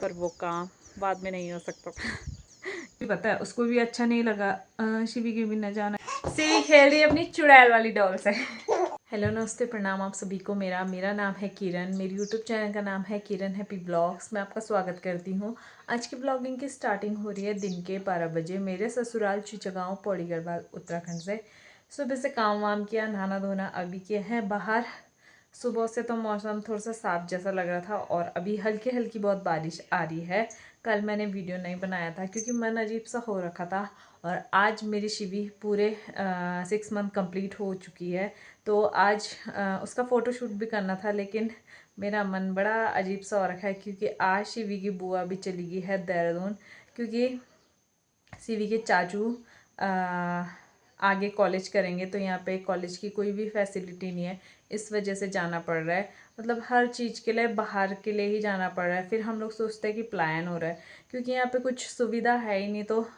पर वो काम बाद में नहीं हो सकता था। पता है उसको भी अच्छा नहीं लगा। शिवी की भी न जाना शिवी खेल रही है अपनी चुड़ैल वाली डॉल से। हेलो नमस्ते प्रणाम आप सभी को। मेरा नाम है किरण। मेरी यूट्यूब चैनल का नाम है किरण हैप्पी ब्लॉग्स। मैं आपका स्वागत करती हूँ। आज की ब्लॉगिंग की स्टार्टिंग हो रही है दिन के 12 बजे मेरे ससुराल चिचगांव पौड़ी गढ़वाल उत्तराखंड से। सुबह से काम वाम किया, नहाना धोना अभी किए हैं बाहर। सुबह से तो मौसम थोड़ा सा साफ जैसा लग रहा था और अभी हल्की हल्की बहुत बारिश आ रही है। कल मैंने वीडियो नहीं बनाया था क्योंकि मन अजीब सा हो रखा था। और आज मेरी शिवी पूरे 6 मंथ कंप्लीट हो चुकी है। तो आज उसका फ़ोटोशूट भी करना था, लेकिन मेरा मन बड़ा अजीब सा हो रखा है क्योंकि आज शिवी की बुआ भी चली गई है देहरादून। क्योंकि शिवी के चाचू आगे कॉलेज करेंगे, तो यहाँ पे कॉलेज की कोई भी फैसिलिटी नहीं है, इस वजह से जाना पड़ रहा है। मतलब हर चीज़ के लिए बाहर के लिए ही जाना पड़ रहा है। फिर हम लोग सोचते हैं कि प्लान हो रहा है क्योंकि यहाँ पे कुछ सुविधा है ही नहीं, तो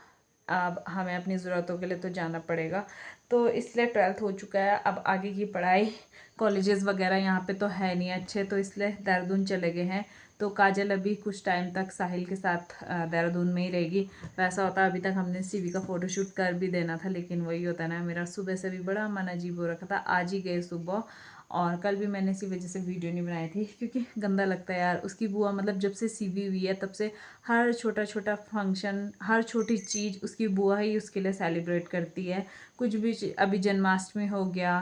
अब हमें अपनी ज़रूरतों के लिए तो जाना पड़ेगा। तो इसलिए 12th हो चुका है, अब आगे की पढ़ाई कॉलेजेस वगैरह यहाँ पे तो है नहीं अच्छे, तो इसलिए देहरादून चले गए हैं। तो काजल अभी कुछ टाइम तक साहिल के साथ देहरादून में ही रहेगी। वैसा होता अभी तक हमने शिवी का फ़ोटोशूट कर भी देना था, लेकिन वही होता ना, मेरा सुबह से भी बड़ा मन अजीब हो रखा था। आज ही गए सुबह, और कल भी मैंने इसी वजह से वीडियो नहीं बनाई थी क्योंकि गंदा लगता है यार। उसकी बुआ मतलब जब से शिवी हुई है तब से हर छोटा छोटा फंक्शन, हर छोटी चीज़ उसकी बुआ ही उसके लिए सेलिब्रेट करती है। कुछ भी अभी जन्माष्टमी हो गया,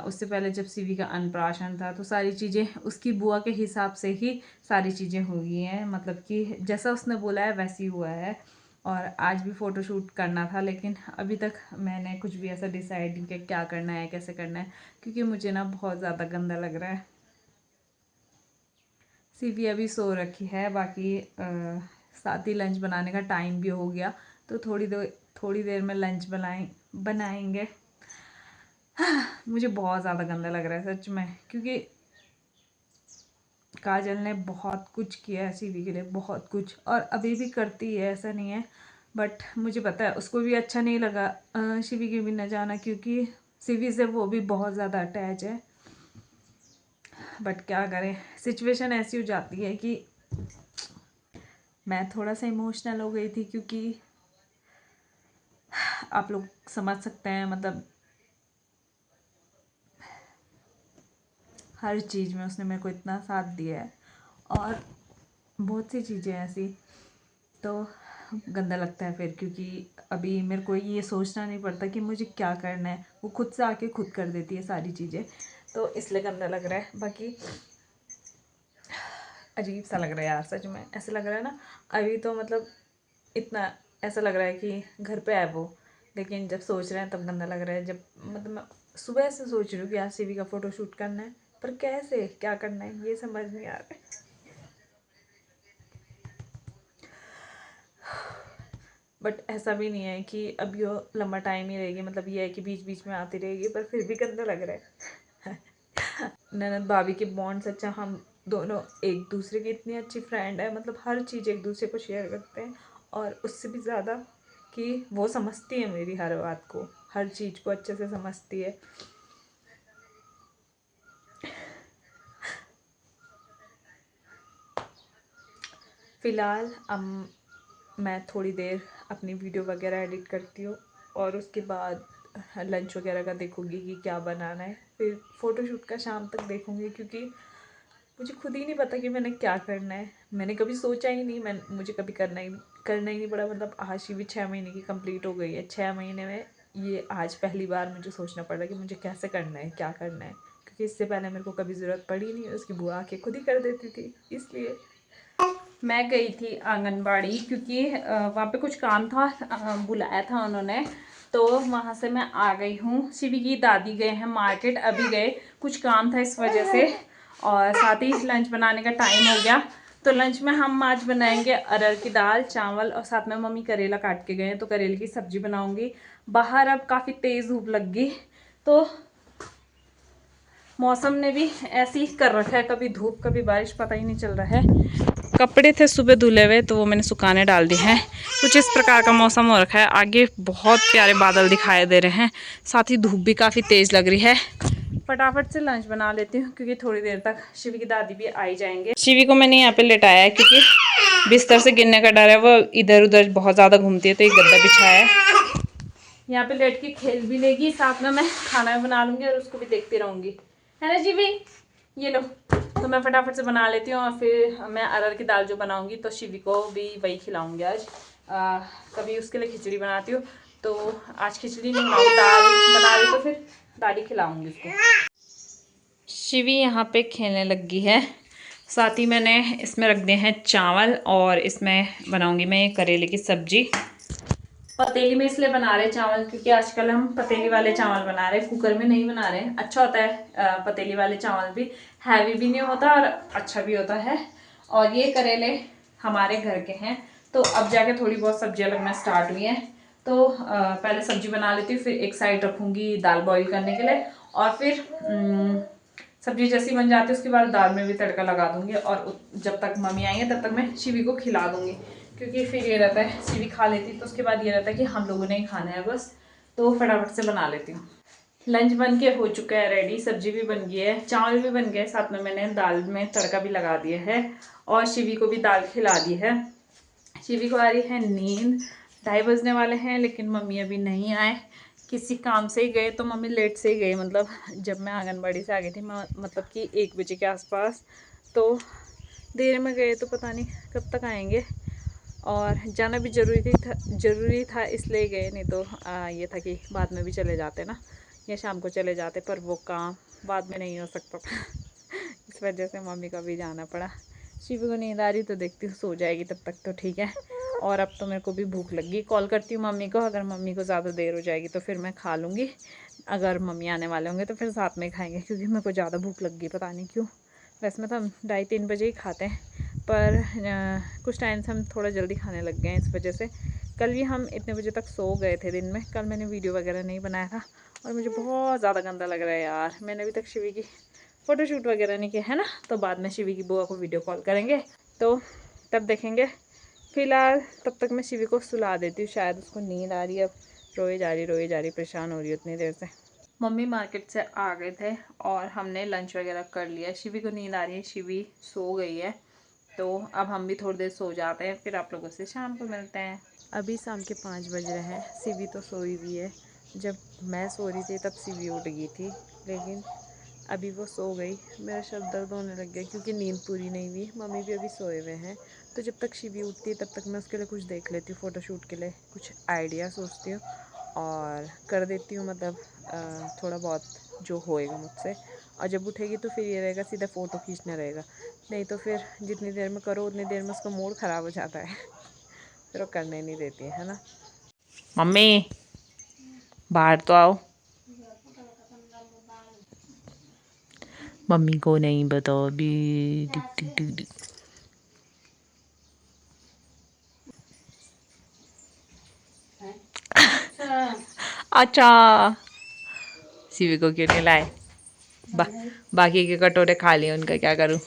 उससे पहले जब शिवी का अन्नप्राशन था, तो सारी चीज़ें उसकी बुआ के हिसाब से ही सारी चीज़ें हुई हैं। मतलब कि जैसा उसने बोला है वैसे ही हुआ है। और आज भी फ़ोटोशूट करना था, लेकिन अभी तक मैंने कुछ भी ऐसा डिसाइड नहीं किया क्या करना है कैसे करना है, क्योंकि मुझे ना बहुत ज़्यादा गंदा लग रहा है। शिवी अभी सो रखी है। बाकी साथ ही लंच बनाने का टाइम भी हो गया, तो थोड़ी देर में लंच बनाएंगे। मुझे बहुत ज़्यादा गंदा लग रहा है सच में, क्योंकि काजल ने बहुत कुछ किया है शिवी के लिए, बहुत कुछ, और अभी भी करती है, ऐसा नहीं है। बट मुझे पता है उसको भी अच्छा नहीं लगा शिवी की भी न जाना, क्योंकि शिवी से वो भी बहुत ज़्यादा अटैच है। बट क्या करें, सिचुएशन ऐसी हो जाती है कि मैं थोड़ा सा इमोशनल हो गई थी, क्योंकि आप लोग समझ सकते हैं, मतलब हर चीज़ में उसने मेरे को इतना साथ दिया है, और बहुत सी चीज़ें ऐसी, तो गंदा लगता है फिर, क्योंकि अभी मेरे को ये सोचना नहीं पड़ता कि मुझे क्या करना है, वो खुद से आके खुद कर देती है सारी चीज़ें, तो इसलिए गंदा लग रहा है। बाकी अजीब सा लग रहा है यार सच में, ऐसा लग रहा है ना अभी तो, मतलब इतना ऐसा लग रहा है कि घर पे है वो, लेकिन जब सोच रहे हैं तब गंदा लग रहा है। जब मतलब मैं सुबह से सोच रही हूँ कि आज शिवी का फ़ोटोशूट करना है, पर कैसे क्या करना है ये समझ नहीं आ रहा है। बट ऐसा भी नहीं है कि अब ये लंबा टाइम ही रहेगी, मतलब ये है कि बीच बीच में आती रहेगी, पर फिर भी गंदा लग रहा है। ननद भाभी के बॉन्ड्स अच्छा, हम दोनों एक दूसरे की इतनी अच्छी फ्रेंड है, मतलब हर चीज़ एक दूसरे को शेयर करते हैं, और उससे भी ज़्यादा कि वो समझती है मेरी हर बात को, हर चीज़ को अच्छे से समझती है। फ़िलहाल अब मैं थोड़ी देर अपनी वीडियो वगैरह एडिट करती हूँ, और उसके बाद लंच वगैरह का देखूँगी कि क्या बनाना है, फिर फ़ोटोशूट का शाम तक देखूँगी, क्योंकि मुझे खुद ही नहीं पता कि मैंने क्या करना है। मैंने कभी सोचा ही नहीं, मुझे कभी करना ही नहीं पड़ा। मतलब आज भी 6 महीने की कंप्लीट हो गई है, 6 महीने में ये आज पहली बार मुझे सोचना पड़ा कि मुझे कैसे करना है, क्या करना है, क्योंकि इससे पहले मेरे को कभी ज़रूरत पड़ी नहीं, उसकी बुआ आके खुद ही कर देती थी। इसलिए मैं गई थी आंगनबाड़ी, क्योंकि वहाँ पे कुछ काम था, बुलाया था उन्होंने, तो वहाँ से मैं आ गई हूँ। शिवी की दादी गए हैं मार्केट, अभी गए, कुछ काम था इस वजह से, और साथ ही लंच बनाने का टाइम हो गया। तो लंच में हम आज बनाएंगे अरहर की दाल चावल, और साथ में मम्मी करेला काट के गए हैं, तो करेले की सब्जी बनाऊंगी। बाहर अब काफ़ी तेज़ धूप लग गई, तो मौसम ने भी ऐसे ही कर रखा है, कभी धूप कभी बारिश, पता ही नहीं चल रहा है। कपड़े थे सुबह धुले हुए, तो वो मैंने सुखाने डाल दिए हैं। कुछ इस प्रकार का मौसम हो रखा है। आगे बहुत प्यारे बादल दिखाई दे रहे हैं, साथ ही धूप भी काफ़ी तेज़ लग रही है। फटाफट से लंच बना लेती हूँ क्योंकि थोड़ी देर तक शिवी की दादी भी आई जाएंगे। शिवी को मैंने यहाँ पे लेटाया है क्योंकि बिस्तर से गिरने का डर है, वो इधर उधर बहुत ज़्यादा घूमती है, तो एक गद्दा बिछाया है। यहाँ पे लेट के खेल भी लेगी, साथ में मैं खाना भी बना लूँगी और उसको भी देखती रहूँगी, है ना शिवी? ये लो, तो मैं फटाफट से बना लेती हूँ और फिर मैं अरहर की दाल जो बनाऊँगी तो शिवी को भी वही खिलाऊँगी आज। कभी उसके लिए खिचड़ी बनाती हूँ, तो आज खिचड़ी नहीं बनाऊँ, दाल बना रही तो फिर दाल ही खिलाऊँगी उसको। शिवी यहाँ पे खेलने लग गई है। साथ ही मैंने इसमें रख दिए हैं चावल और इसमें बनाऊँगी मैं करेले की सब्जी। पतीली में इसलिए बना रहे चावल क्योंकि आजकल हम पतीली वाले चावल बना रहे, कुकर में नहीं बना रहे। अच्छा होता है पतीली वाले चावल भी, हैवी भी नहीं होता और अच्छा भी होता है। और ये करेले हमारे घर के हैं, तो अब जाके थोड़ी बहुत सब्जियां लगना स्टार्ट हुई हैं। तो पहले सब्जी बना लेती हूँ, फिर एक साइड रखूँगी दाल बॉईल करने के लिए, और फिर सब्जी जैसी बन जाती है उसके बाद दाल में भी तड़का लगा दूँगी। और जब तक मम्मी आएंगे तब तक मैं शिवी को खिला दूँगी, क्योंकि फिर ये रहता है शिवी खा लेती तो उसके बाद ये रहता है कि हम लोगों ने ही खाना है बस। तो फटाफट से बना लेती हूँ। लंच बन के हो चुका है रेडी, सब्जी भी बन गई है, चावल भी बन गए, साथ में मैंने दाल में तड़का भी लगा दिया है और शिवी को भी दाल खिला दी है। शिवी को आ रही है नींद, 2:30 बजने वाले हैं, लेकिन मम्मी अभी नहीं आए, किसी काम से ही गए। तो मम्मी लेट से ही गए, मतलब जब मैं आंगनबाड़ी से आ गई थी मतलब कि 1 बजे के आसपास, तो देर में गए, तो पता नहीं कब तक आएंगे। और जाना भी ज़रूरी था इसलिए गए, नहीं तो ये था कि बाद में भी चले जाते ना, या शाम को चले जाते, पर वो काम बाद में नहीं हो सकता था इस वजह से मम्मी को भी जाना पड़ा। शिवी को नींद आ रही तो देखती हूँ, सो जाएगी तब तक तो ठीक है। और अब तो मेरे को भी भूख लगी, कॉल करती हूँ मम्मी को, अगर मम्मी को ज़्यादा देर हो जाएगी तो फिर मैं खा लूँगी, अगर मम्मी आने वाले होंगे तो फिर साथ में खाएंगे, क्योंकि मेरे को ज़्यादा भूख लग गई, पता नहीं क्यों। वैसे में तो हम 2:30-3 बजे ही खाते हैं, पर कुछ टाइम से हम थोड़ा जल्दी खाने लग गए हैं, इस वजह से। कल भी हम इतने बजे तक सो गए थे दिन में, कल मैंने वीडियो वगैरह नहीं बनाया था और मुझे बहुत ज़्यादा गंदा लग रहा है यार। मैंने अभी तक शिवी की फ़ोटोशूट वगैरह नहीं किया है ना, तो बाद में शिवी की बुआ को वीडियो कॉल करेंगे तो तब देखेंगे। फ़िलहाल तब तक मैं शिवी को सुला देती हूँ, शायद उसको नींद आ रही है, अब रोए जा रही, परेशान हो रही है उतनी देर से। मम्मी मार्केट से आ गए थे और हमने लंच वगैरह कर लिया। शिवी को नींद आ रही है, शिवी सो गई है, तो अब हम भी थोड़ी देर सो जाते हैं, फिर आप लोगों से शाम को मिलते हैं। अभी शाम के 5 बज रहे हैं, शिवी तो सोई हुई है। जब मैं सो रही थी तब शिवी उठ गई थी, लेकिन अभी वो सो गई। मेरा सर दर्द होने लग गया क्योंकि नींद पूरी नहीं हुई। मम्मी भी अभी सोए हुए हैं, तो जब तक शिवी उठती है तब तक मैं उसके लिए कुछ देख लेती हूँ, फ़ोटोशूट के लिए कुछ आइडिया सोचती हूँ और कर देती हूँ, मतलब थोड़ा बहुत जो होएगा मुझसे। और जब उठेगी तो फिर ये रहेगा सीधा फ़ोटो खींचना रहेगा, नहीं तो फिर जितनी देर में करो उतनी देर में उसका मूड ख़राब हो जाता है फिर वो करने नहीं देती है ना। मम्मी बाहर तो आओ, मम्मी को नहीं बताओ भी। अच्छा, शिवी को क्यों नहीं लाए? बाकी के कटोरे खा लिए, उनका क्या करूं?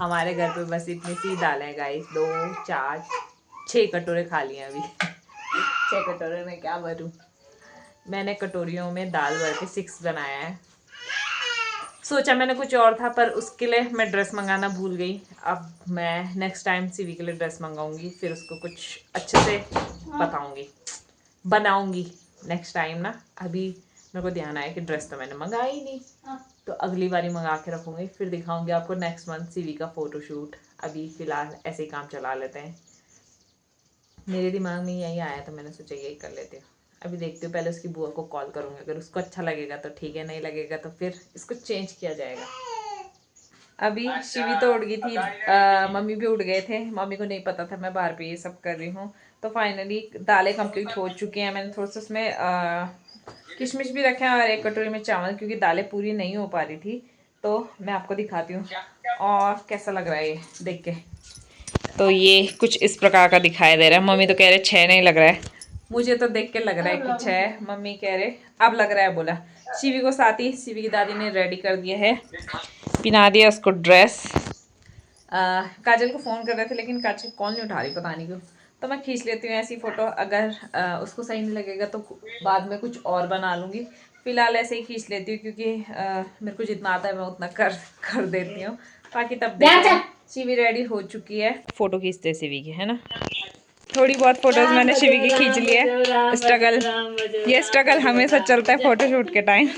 हमारे घर पे बस इतनी सी दाल है गाइस, 2 4 6 कटोरे खा लिए अभी 6 कटोरे में क्या भरूं? मैंने कटोरियों में दाल भर के 6 बनाया है। सोचा मैंने कुछ और था, पर उसके लिए मैं ड्रेस मंगाना भूल गई। अब मैं नेक्स्ट टाइम शिवी के लिए ड्रेस मंगाऊंगी, फिर उसको कुछ अच्छे से बताऊंगी, बनाऊंगी नेक्स्ट टाइम ना। अभी मेरे को ध्यान आया कि ड्रेस तो मैंने मंगाया ही नहीं, तो अगली बारी मंगा के रखूँगी, फिर दिखाऊंगी आपको नेक्स्ट मंथ शिवी का फ़ोटोशूट। अभी फ़िलहाल ऐसे ही काम चला लेते हैं, मेरे दिमाग में यही आया तो मैंने सोचा यही कर लेते हो। अभी देखती हूँ, पहले उसकी बुआ को कॉल करूँगी, अगर उसको अच्छा लगेगा तो ठीक है, नहीं लगेगा तो फिर इसको चेंज किया जाएगा। अभी शिवी तो उठ गई थी, मम्मी भी उठ गए थे। मम्मी को नहीं पता था मैं बाहर पे ये सब कर रही हूँ। तो फाइनली दालें कंप्लीट हो चुकी हैं। मैंने थोड़ा सा उसमें किशमिश भी रखे हैं और 1 कटोरी में चावल, क्योंकि दालें पूरी नहीं हो पा रही थी। तो मैं आपको दिखाती हूँ और कैसा लग रहा है ये देख के। तो ये कुछ इस प्रकार का दिखाई दे रहा है। मम्मी तो कह रहे 6 नहीं लग रहा है, मुझे तो देख के लग रहा है कि 6। मम्मी कह रहे अब लग रहा है, बोला। शिवी को साथ ही शिवी की दादी ने रेडी कर दिया है, पहना दिया उसको ड्रेस। काजल को फ़ोन कर रहे थे, लेकिन काजल कॉल नहीं उठा रही, पता नहीं क्यों। तो मैं खींच लेती हूँ ऐसी फ़ोटो, अगर उसको सही नहीं लगेगा तो बाद में कुछ और बना लूँगी। फिलहाल ऐसे ही खींच लेती हूँ क्योंकि मेरे को जितना आता है मैं उतना कर देती हूँ। बाकी तब देखते शिवी रेडी हो चुकी है। फोटो खींचते शिवी की, है ना। थोड़ी बहुत फोटोज मैंने शिवी की खींच ली है। स्ट्रगल हमेशा चलता है फोटोशूट के टाइम।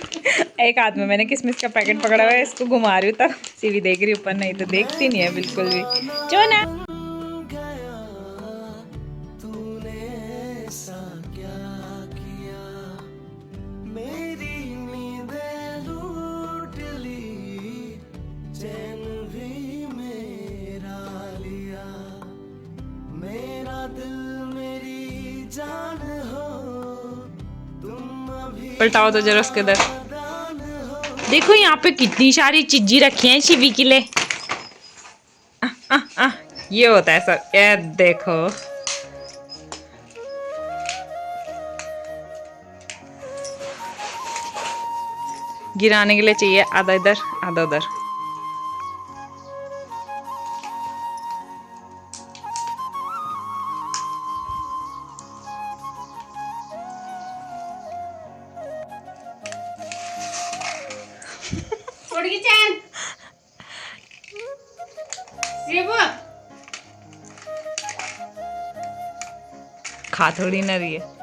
एक हाथ में मैंने किसमिस का पैकेट पकड़ा हुआ है, इसको घुमा रही हूँ तब शिवी देख रही ऊपर, नहीं तो देखती नहीं है बिल्कुल भी। चोना पलटाओ तो जरा उसके इधर। देखो यहाँ पे कितनी सारी चीजें रखी हैं शिवी के लिए। ये होता है सर, ये देखो। गिराने के लिए चाहिए आधा इधर आधा उधर। खा थोड़ी ना रही है।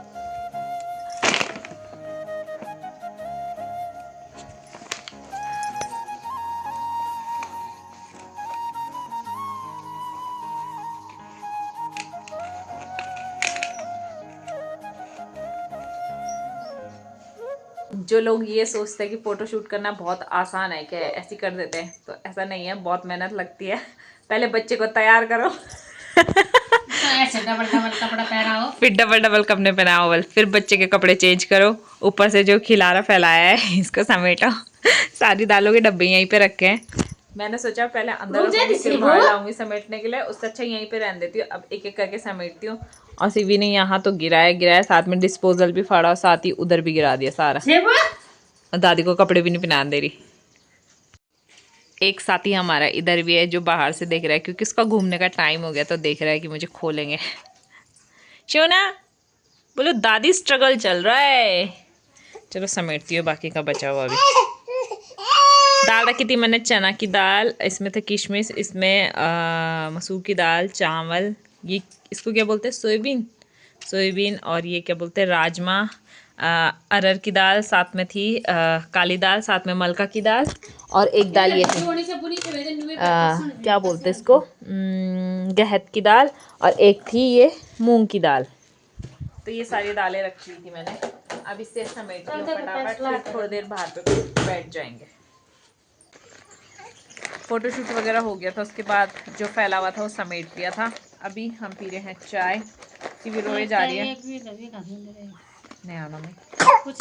जो लोग ये सोचते हैं कि फोटो शूट करना बहुत आसान है, क्या ऐसे कर देते हैं, तो ऐसा नहीं है, बहुत मेहनत लगती है। पहले बच्चे को तैयार करो, ऐसे डबल डबल कपड़ा पहनाओ, फिर डबल डबल कपड़े पहनाओ, फिर बच्चे के कपड़े चेंज करो, ऊपर से जो खिलारा फैलाया है इसको समेटो। सारी दालों के डब्बे यहीं पे रखे हैं। मैंने सोचा पहले अंदर फिर बाहर लाऊंगी समेटने के लिए, उससे अच्छा यहीं पे रहने देती हूँ। अब एक एक करके समेटती हूँ। और शिवी ने यहाँ तो गिराया, साथ में डिस्पोजल भी फाड़ा, साथ ही उधर भी गिरा दिया सारा। और दादी को कपड़े भी नहीं पहना दे रही। एक साथी हमारा इधर भी है जो बाहर से देख रहा है, क्योंकि उसका घूमने का टाइम हो गया, तो देख रहा है कि मुझे खोलेंगे। शोना बोलो दादी स्ट्रगल चल रहा है। चलो समेटती हूँ बाकी का बचा हुआ भी। दाल रखी थी मैंने चना की दाल, इसमें थे किशमिश, इसमें मसूर की दाल, चावल, ये इसको क्या बोलते हैं, सोयाबीन, और ये क्या बोलते हैं, राजमा, अरहर की दाल, साथ में थी काली दाल, साथ में मलका की दाल, और एक दाल ये थी क्या बोलते हैं इसको, गहत की दाल, और एक थी ये मूंग की दाल। तो ये सारी दालें रखी थी मैंने। अब इससे समेटती हूँ फटाफट, फिर थोड़ी देर बाहर पे बैठ जाएंगे। फोटोशूट वगैरह हो गया था, उसके बाद जो फैला हुआ था वो समेट दिया था। अभी हम पी रहे हैं चाय। शिवी रोए जा रही है। नहीं आना में कुछ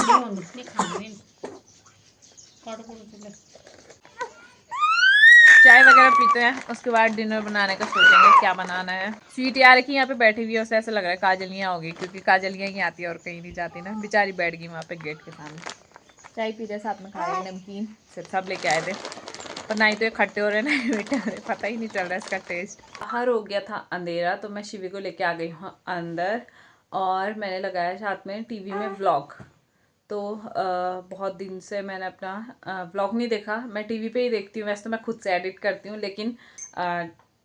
चाय वगैरह पीते हैं, उसके बाद डिनर बनाने का सोचेंगे क्या बनाना है। स्वीट यार की यहाँ पे बैठी हुई है, उसे ऐसा लग रहा है काजलियाँ होगी, क्योंकि काजलियाँ ही आती है और कहीं नहीं जाती ना। बेचारी बैठ गई वहाँ पे गेट के सामने, चाय पी रहे, साथ में खा रहे नमकीन, सिर्फ सब लेके आए थे। पर ना ही तो ये खट्टे हो रहे ना मीठे हो रहे, पता ही नहीं चल रहा इसका टेस्ट। बाहर हो गया था अंधेरा, तो मैं शिवी को लेके आ गई हूँ अंदर, और मैंने लगाया साथ में टीवी में व्लॉग। तो बहुत दिन से मैंने अपना व्लॉग नहीं देखा, मैं टीवी पे ही देखती हूँ। वैसे तो मैं खुद से एडिट करती हूँ, लेकिन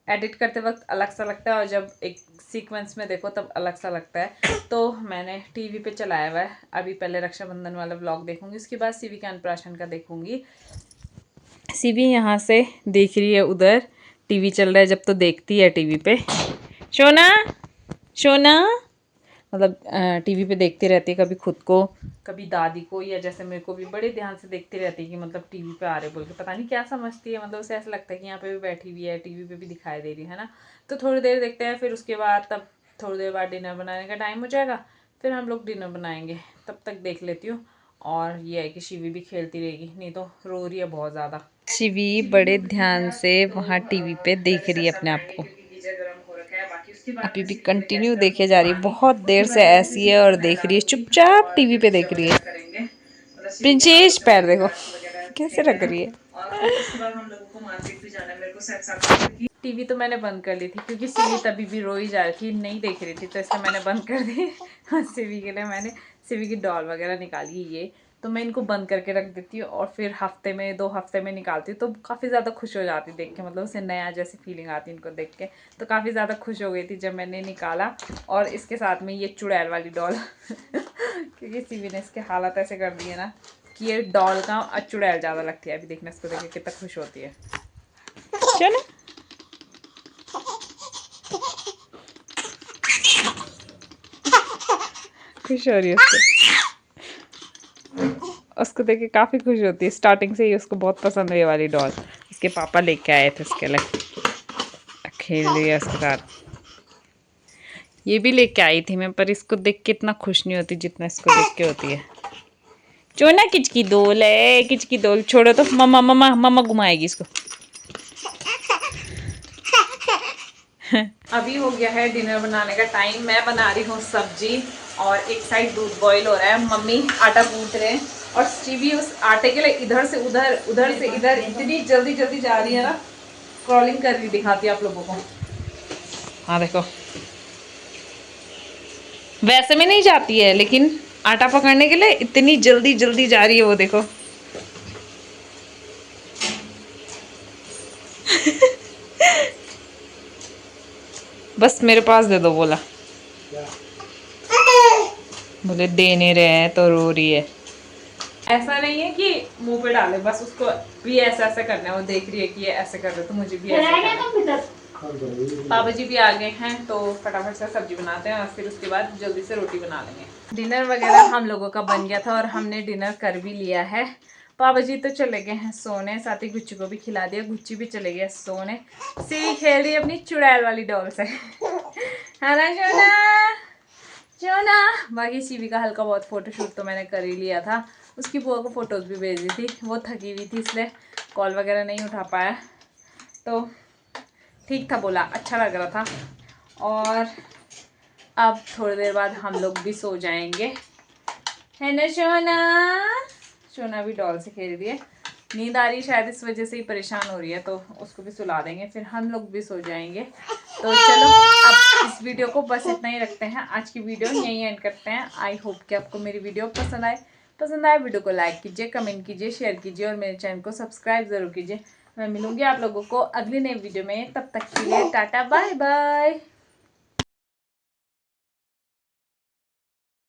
एडिट करते वक्त अलग सा लगता है, और जब एक सीक्वेंस में देखो तब अलग सा लगता है। तो मैंने टीवी पे चलाया हुआ है। अभी पहले रक्षाबंधन वाला व्लॉग देखूंगी, उसके बाद शिवी के अन्नप्राशन का देखूंगी। शिवी यहाँ से देख रही है, उधर टीवी चल रहा है, जब तो देखती है टीवी पे। शोना मतलब टीवी पे देखती रहती है, कभी खुद को, कभी दादी को, या जैसे मेरे को भी बड़े ध्यान से देखती रहती है कि मतलब टीवी पे आ रहे बोल के, पता नहीं क्या समझती है। मतलब उसे ऐसा लगता है कि यहाँ पे भी बैठी हुई है, टीवी पे भी दिखाई दे रही है ना। तो थोड़ी देर देखते हैं, फिर उसके बाद तब थोड़ी देर बाद डिनर बनाने का टाइम हो जाएगा, फिर हम लोग डिनर बनाएंगे, तब तक देख लेती हूँ। और ये है कि शिवी भी खेलती रहेगी, नहीं तो रो रही है बहुत ज़्यादा। शिवी बड़े ध्यान से वहाँ टीवी पे देख रही है अपने आप को, अभी भी कंटिन्यू देखे जा रही है, बहुत देर से ऐसी है और देख रही है, चुपचाप टीवी पे देख रही है। प्रिंसेस पैर देखो कैसे रख रही है। टीवी तो मैंने बंद कर ली थी, क्योंकि शिवी तभी भी रोई जा रही थी, नहीं देख रही थी, तो इसलिए मैंने बंद कर दी। शिवी के लिए मैंने शिवी की डॉल वगैरह निकाली, ये तो मैं इनको बंद करके रख देती हूँ और फिर हफ्ते में 2 हफ्ते में निकालती हूँ। तो काफ़ी ज़्यादा खुश हो जाती देख के, मतलब उसे नया जैसी फीलिंग आती इनको देख के। तो काफ़ी ज़्यादा खुश हो गई थी जब मैंने निकाला। और इसके साथ में ये चुड़ैल वाली डॉल क्योंकि सीवी ने इसके हालत ऐसे कर दिए ना कि ये डॉल का चुड़ैल ज़्यादा लगती है। अभी देखना इसको देख के कितना खुश होती है। चलो खुश हो रही है उसको देख के काफ़ी खुश होती है। स्टार्टिंग से ही उसको बहुत पसंद है ये वाली डॉल। इसके पापा लेके आए थे इसके लिए, खेल रही है उसके साथ। ये भी लेके आई थी मैं, पर इसको देख के इतना खुश नहीं होती जितना इसको देख के होती है। चोना किचकी डोल है, किचकी डोल छोड़ो तो मम्मा मम्मा मम्मा घुमाएगी इसको। अभी हो गया है डिनर बनाने का टाइम। मैं बना रही हूँ सब्जी और एक साइड दूध बॉईल हो रहा है। मम्मी आटा गूंथ रहे हैं और स्टीवी उस आटे के लिए इधर से उधर उधर से इधर इतनी जल्दी जल्दी जा रही है ना, क्रॉलिंग कर रही दिखाती है आप लोगों को। हाँ देखो, वैसे में नहीं जाती है लेकिन आटा पकड़ने के लिए इतनी जल्दी जल्दी जा रही है वो देखो। बस मेरे पास दे दो बोला, बोले दे नहीं रहे हैं तो रो रही है। ऐसा नहीं है कि मुंह पे डाले, बस उसको भी ऐसा ऐसा करना है। वो देख रही है कि ये ऐसे कर रहे तो मुझे भी ऐसे करना है। पापा जी भी आ गए हैं तो फटाफट से सब्जी बनाते हैं और फिर उसके बाद जल्दी से रोटी बना लेंगे। डिनर वगैरह हम लोगों का बन गया था और हमने डिनर कर भी लिया है। पापा जी तो चले गए हैं सोने, साथ ही गुच्ची को भी खिला दिया। गुच्ची भी चले गए सोने। सीवी खेल रही है अपनी चुड़ैल वाली डॉल से। है ना जोना जोना। बाकी सीवी का हल्का बहुत फोटोशूट तो मैंने कर ही लिया था। उसकी बुआ को फ़ोटोज़ भी भेज दी थी। वो थकी हुई थी इसलिए कॉल वगैरह नहीं उठा पाया, तो ठीक था, बोला अच्छा लग रहा था। और अब थोड़ी देर बाद हम लोग भी सो जाएंगे, है ना सोना। सोना भी डॉल से खेल रही है, नींद आ रही है शायद, इस वजह से ही परेशान हो रही है। तो उसको भी सुला देंगे फिर हम लोग भी सो जाएंगे। तो चलो अब इस वीडियो को बस इतना ही रखते हैं। आज की वीडियो यहीं एंड करते हैं। आई होप कि आपको मेरी वीडियो पसंद आए वीडियो को लाइक कीजिए, कमेंट कीजिए, शेयर कीजिए और मेरे चैनल को सब्सक्राइब ज़रूर कीजिए। मैं मिलूंगी आप लोगों को अगली नई वीडियो में। तब तक के लिए टाटा बाय बाय।